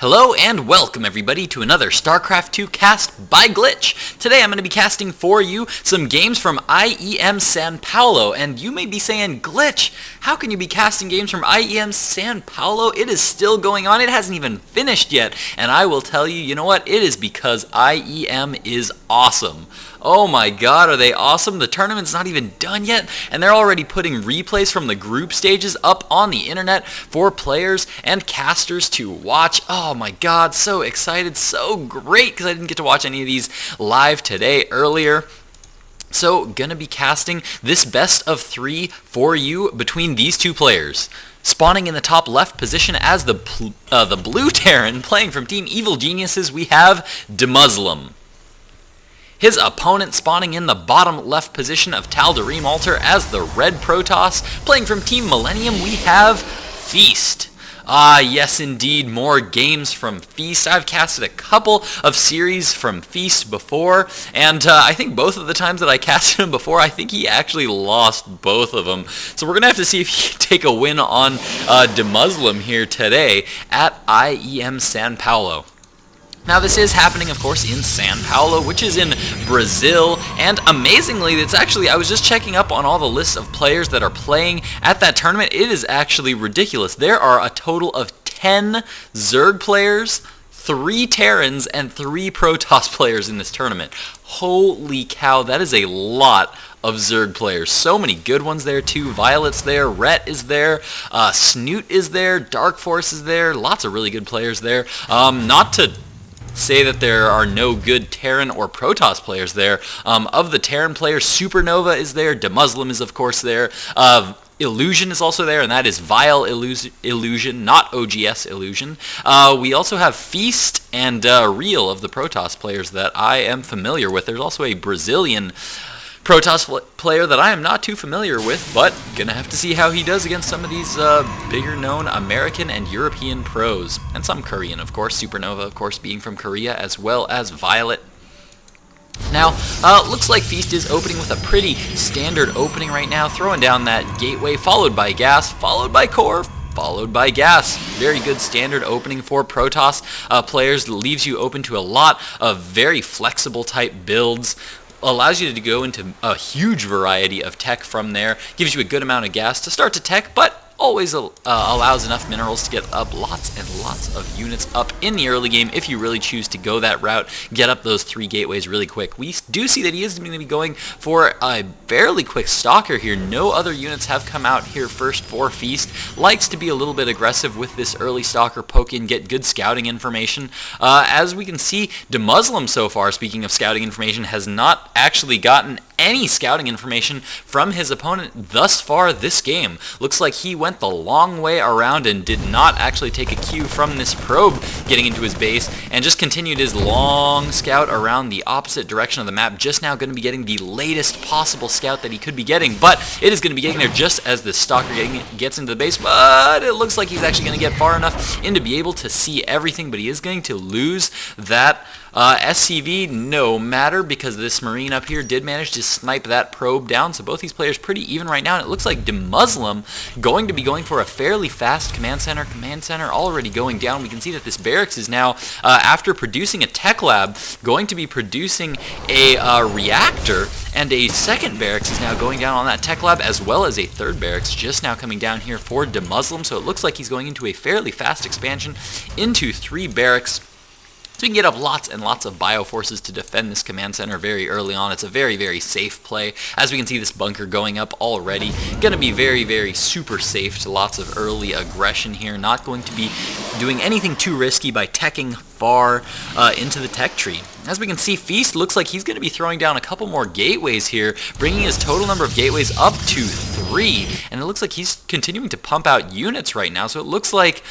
Hello and welcome everybody to another StarCraft 2 cast by Glitch. Today I'm going to be casting for you some games from IEM Sao Paulo, and you may be saying, Glitch, how can you be casting games from IEM Sao Paulo? It is still going on, it hasn't even finished yet, and I will tell you, you know what, it is because IEM is awesome. Oh my god, are they awesome? The tournament's not even done yet, and they're already putting replays from the group stages up on the internet for players and casters to watch. Oh my god, so excited, so great, because I didn't get to watch any of these live today earlier. So, gonna be casting this best of 3 for you between these two players. Spawning in the top left position as the blue Terran, playing from Team Evil Geniuses, we have EGDeMusliM. His opponent spawning in the bottom left position of Tal'Darim Altar as the red Protoss. Playing from Team Millennium, we have Feast. Ah, yes indeed, more games from Feast. I've casted a couple of series from Feast before, and I think both of the times that I casted him before, I think he actually lost both of them. So we're going to have to see if he can take a win on EGDeMusliM here today at IEM Sao Paulo. Now this is happening, of course, in Sao Paulo, which is in Brazil, and amazingly, it's actually, I was just checking up on all the lists of players that are playing at that tournament. It is actually ridiculous. There are a total of 10 Zerg players, 3 Terrans, and 3 Protoss players in this tournament. Holy cow, that is a lot of Zerg players. So many good ones there too. Violet's there, Rhett is there, Snoot is there, Dark Force is there, lots of really good players there. Not to say that there are no good Terran or Protoss players there. Of the Terran players, Supernova is there, EGDeMusliM is of course there, Illusion is also there, and that is Vile Illusion, not OGS Illusion. We also have Feast and Real of the Protoss players that I am familiar with. There's also a Brazilian Protoss player that I am not too familiar with, but gonna have to see how he does against some of these bigger known American and European pros. And some Korean, of course. Supernova, of course, being from Korea, as well as Violet. Now, looks like Feast is opening with a pretty standard opening right now, throwing down that gateway, followed by gas, followed by core, followed by gas. Very good standard opening for Protoss players. Leaves you open to a lot of very flexible type builds. Allows you to go into a huge variety of tech from there. Gives you a good amount of gas to start to tech, but always allows enough minerals to get up lots and lots of units up in the early game if you really choose to go that route. Get up those 3 gateways really quick. We do see that he is going to be going for a fairly quick stalker here. No other units have come out here first for Feast. Likes to be a little bit aggressive with this early stalker poke in, get good scouting information. As we can see, EGDeMusliM so far, speaking of scouting information, has not actually gotten any scouting information from his opponent thus far this game. Looks like he went the long way around and did not actually take a cue from this probe getting into his base, and just continued his long scout around the opposite direction of the map. Just now going to be getting the latest possible scout that he could be getting, but it is going to be getting there just as the stalker gets into the base. But it looks like he's actually going to get far enough in to be able to see everything, but he is going to lose that SCV no matter, because this Marine up here did manage to snipe that probe down. So both these players pretty even right now, and it looks like EGDeMusliM going to be going for a fairly fast command center. Command center already going down. We can see that this barracks is now, after producing a tech lab, going to be producing a reactor, and a second barracks is now going down on that tech lab, as well as a third barracks just now coming down here for EGDeMusliM. So it looks like he's going into a fairly fast expansion into 3 barracks. So we can get up lots and lots of bioforces to defend this command center very early on. It's a very, very safe play. As we can see, this bunker going up already. Going to be very, very super safe to lots of early aggression here. Not going to be doing anything too risky by teching far into the tech tree. As we can see, Feast looks like he's going to be throwing down a couple more gateways here, bringing his total number of gateways up to 3, and it looks like he's continuing to pump out units right now, so it looks like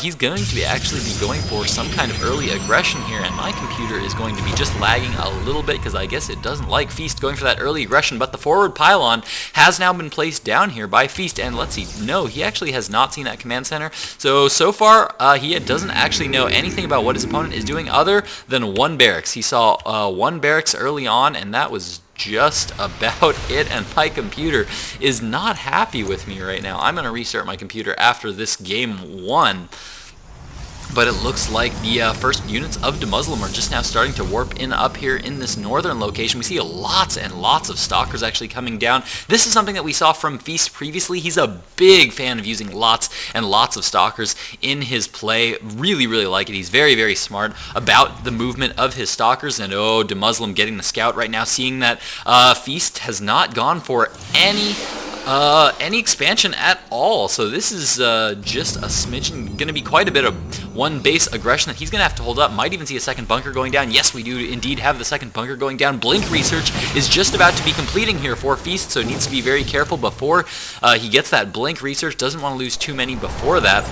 he's going to actually be going for some kind of early aggression here, and my computer is going to be just lagging a little bit because I guess it doesn't like Feast going for that early aggression, but the forward pylon has now been placed down here by Feast, and let's see, no, he actually has not seen that command center, so far he doesn't actually know anything about what his opponent is doing other than 1 barracks. He saw 1 barracks early on, and that was just about it, and my computer is not happy with me right now. I'm going to restart my computer after this game 1. But it looks like the first units of EGDeMusliM are just now starting to warp in up here in this northern location. We see lots and lots of stalkers actually coming down. This is something that we saw from Feast previously. He's a big fan of using lots and lots of stalkers in his play. Really, really like it. He's very, very smart about the movement of his stalkers. And oh, EGDeMusliM getting the scout right now, seeing that Feast has not gone for any expansion at all. So this is just a smidgen, going to be quite a bit of one base aggression that he's going to have to hold up. Might even see a second bunker going down. Yes, we do indeed have the second bunker going down. Blink research is just about to be completing here for Feast, so needs to be very careful before he gets that blink research. Doesn't want to lose too many before that.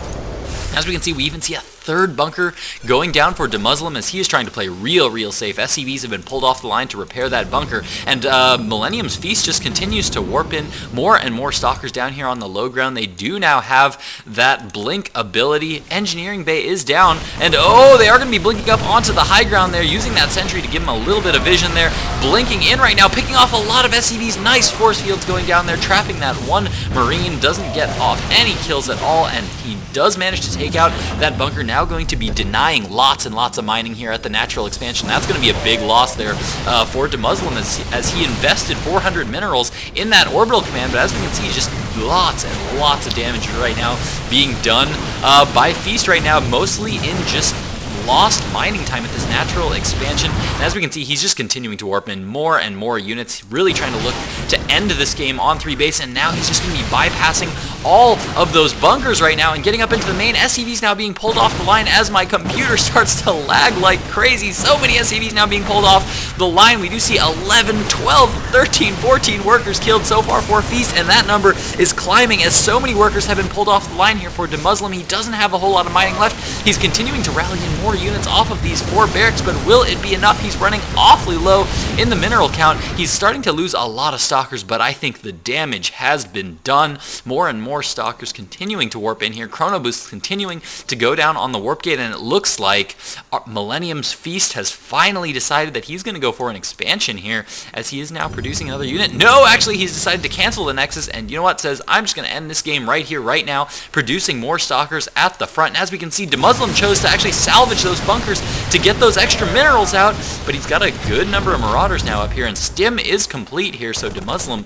As we can see, we even see a third bunker going down for EGDeMusliM as he is trying to play real safe. SCVs have been pulled off the line to repair that bunker, and Millennium's Feast just continues to warp in more and more stalkers down here on the low ground. They do now have that blink ability. Engineering bay is down, and oh, they are going to be blinking up onto the high ground there, using that sentry to give him a little bit of vision there. Blinking in right now, picking off a lot of SCVs. Nice force fields going down there, trapping that one Marine. Doesn't get off any kills at all, and he does manage to take out that bunker. Now going to be denying lots and lots of mining here at the natural expansion. That's going to be a big loss there for EGDeMusliM as he invested 400 minerals in that orbital command, but as we can see, just lots and lots of damage right now being done by Feast right now, mostly in just lost mining time at this natural expansion. And as we can see, he's just continuing to warp in more and more units, really trying to look to end this game on 3 base, and now he's just going to be bypassing all of those bunkers right now and getting up into the main. SCVs now being pulled off the line as my computer starts to lag like crazy. So many SCVs now being pulled off the line. We do see 11, 12, 13, 14 workers killed so far for Feast, and that number is climbing as so many workers have been pulled off the line here for EGDeMusliM. He doesn't have a whole lot of mining left. He's continuing to rally in more units off of these 4 barracks, but will it be enough? He's running awfully low in the mineral count. He's starting to lose a lot of stalkers, but I think the damage has been done. More and more stalkers continuing to warp in here. Chrono Boost continuing to go down on the warp gate, and it looks like Millennium's Feast has finally decided that he's going to go for an expansion here, as he is now producing another unit. No, actually, he's decided to cancel the Nexus, and you know what? Says, I'm just going to end this game right here, right now, producing more stalkers at the front. And as we can see, EGDeMusliM chose to actually salvage those bunkers to get those extra minerals out, but he's got a good number of Marauders now up here, and Stim is complete here, so EGDeMusliM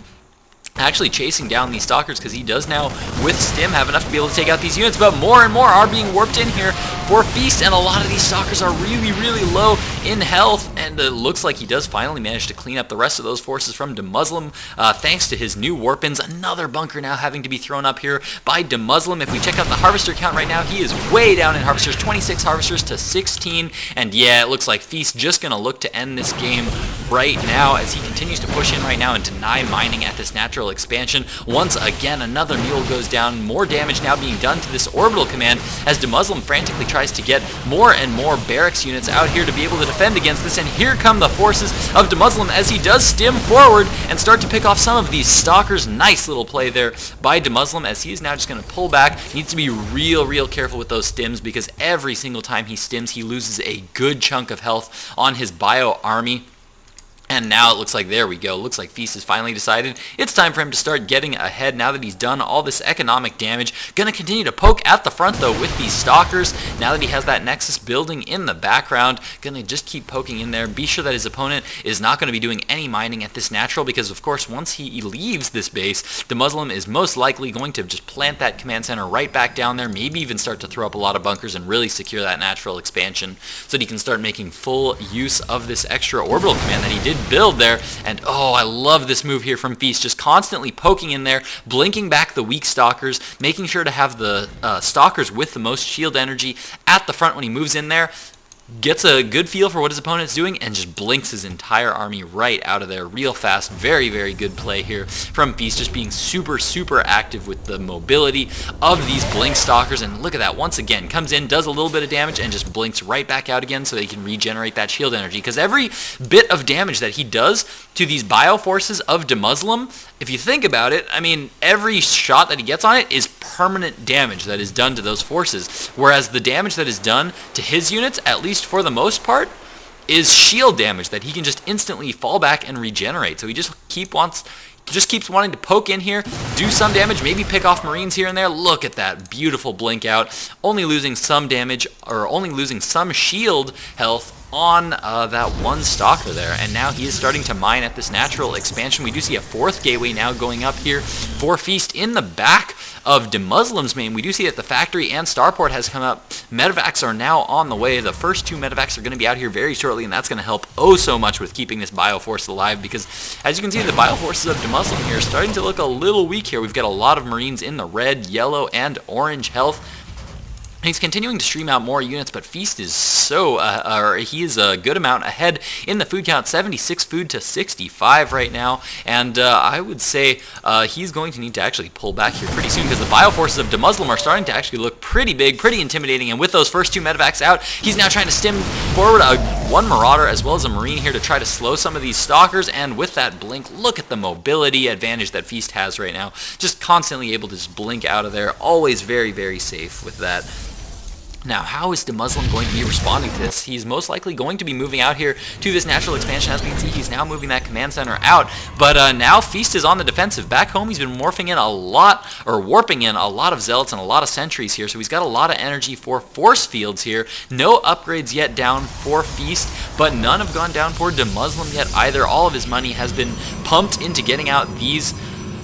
actually chasing down these stalkers because he does now, with Stim, have enough to be able to take out these units, but more and more are being warped in here for Feast, and a lot of these stalkers are really low in health, and it looks like he does finally manage to clean up the rest of those forces from EGDeMusliM thanks to his new warp-ins. Another bunker now having to be thrown up here by EGDeMusliM. If we check out the Harvester count right now, he is way down in Harvesters, 26 Harvesters to 16, and yeah, it looks like Feast just going to look to end this game right now as he continues to push in right now and deny mining at this natural expansion. Once again, another mule goes down. More damage now being done to this orbital command as EGDeMusliM frantically tries to get more and more barracks units out here to be able to defend against this, and here come the forces of EGDeMusliM as he does Stim forward and start to pick off some of these stalkers. Nice little play there by EGDeMusliM as he is now just going to pull back. He needs to be real careful with those stims because every single time he stims, he loses a good chunk of health on his bio army. And now it looks like, there we go, looks like Feast has finally decided it's time for him to start getting ahead now that he's done all this economic damage. Gonna continue to poke at the front though with these stalkers. Now that he has that Nexus building in the background, gonna just keep poking in there. Be sure that his opponent is not gonna be doing any mining at this natural because of course once he leaves this base, EGDeMusliM is most likely going to just plant that command center right back down there, maybe even start to throw up a lot of bunkers and really secure that natural expansion so that he can start making full use of this extra orbital command that he did build there. And oh, I love this move here from Feast, just constantly poking in there, blinking back the weak stalkers, making sure to have the stalkers with the most shield energy at the front when he moves in there, gets a good feel for what his opponent's doing, and just blinks his entire army right out of there real fast. Very good play here from Feast, just being super active with the mobility of these blink stalkers. And look at that, once again, comes in, does a little bit of damage, and just blinks right back out again so they can regenerate that shield energy. Because every bit of damage that he does to these bio forces of EGDeMusliM, if you think about it, I mean, every shot that he gets on it is permanent damage that is done to those forces, whereas the damage that is done to his units, at least for the most part, is shield damage that he can just instantly fall back and regenerate. So he just just keeps wanting to poke in here, do some damage, maybe pick off Marines here and there. Look at that beautiful blink out, only losing some damage, or only losing some shield health on that one stalker there, and now he is starting to mine at this natural expansion. We do see a 4th gateway now going up here for Feast in the back of EGDeMuslim's main. We do see that the factory and starport has come up. Medevacs are now on the way. The first 2 medevacs are going to be out here very shortly, and that's going to help oh so much with keeping this bioforce alive, because as you can see, the bioforces of EGDeMuslim here are starting to look a little weak here. We've got a lot of Marines in the red, yellow, and orange health. He's continuing to stream out more units, but Feast is he is a good amount ahead in the food count, 76 food to 65 right now, and I would say he's going to need to actually pull back here pretty soon, because the bioforces of EGDeMuslim are starting to actually look pretty big, pretty intimidating, and with those first 2 medevacs out, he's now trying to stim forward one Marauder as well as a Marine here to try to slow some of these stalkers, and with that blink, look at the mobility advantage that Feast has right now, just constantly able to just blink out of there, always very, very safe with that. Now, how is EGDeMuslim going to be responding to this? He's most likely going to be moving out here to this natural expansion. As we can see, he's now moving that command center out, but now Feast is on the defensive. Back home, he's been warping in a lot of zealots and a lot of sentries here, so he's got a lot of energy for force fields here. No upgrades yet down for Feast, but none have gone down for EGDeMuslim yet either. All of his money has been pumped into getting out these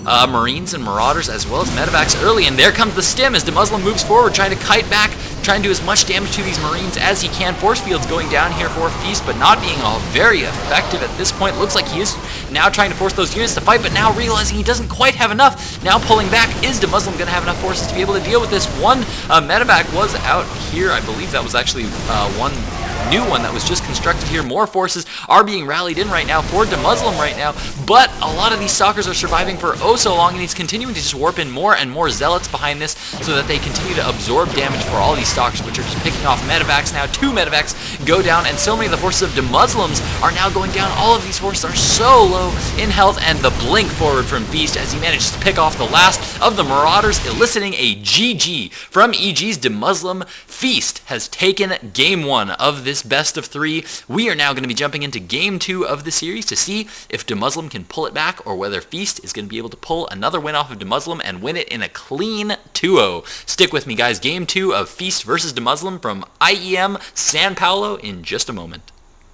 Marines and Marauders as well as medevacs early, and there comes the stim as EGDeMuslim moves forward, trying to kite back, trying to do as much damage to these Marines as he can. Force fields going down here for Feast, but not being all very effective at this point. Looks like he is now trying to force those units to fight, but now realizing he doesn't quite have enough. Now pulling back. Is EGDeMuslim going to have enough forces to be able to deal with this? One medevac was out here. I believe that was actually one new one that was just constructed here. More forces are being rallied in right now for EGDeMuslim right now, but a lot of these stalkers are surviving for oh so long, and he's continuing to just warp in more and more zealots behind this so that they continue to absorb damage for all these stalkers, which are just picking off medevacs now. 2 medevacs go down, and so many of the forces of EGDeMuslims are now going down. All of these forces are so low in health, and the blink forward from Feast as he manages to pick off the last of the Marauders, eliciting a GG from EGDeMuslim. Feast has taken game 1 of this best of 3. We are now going to be jumping into game 2 of the series to see if EGDeMuslim can pull it back, or whether Feast is going to be able to pull another win off of EGDeMuslim and win it in a clean 2-0. Stick with me, guys. Game 2 of Feast versus EGDeMuslim from IEM Sao Paulo in just a moment.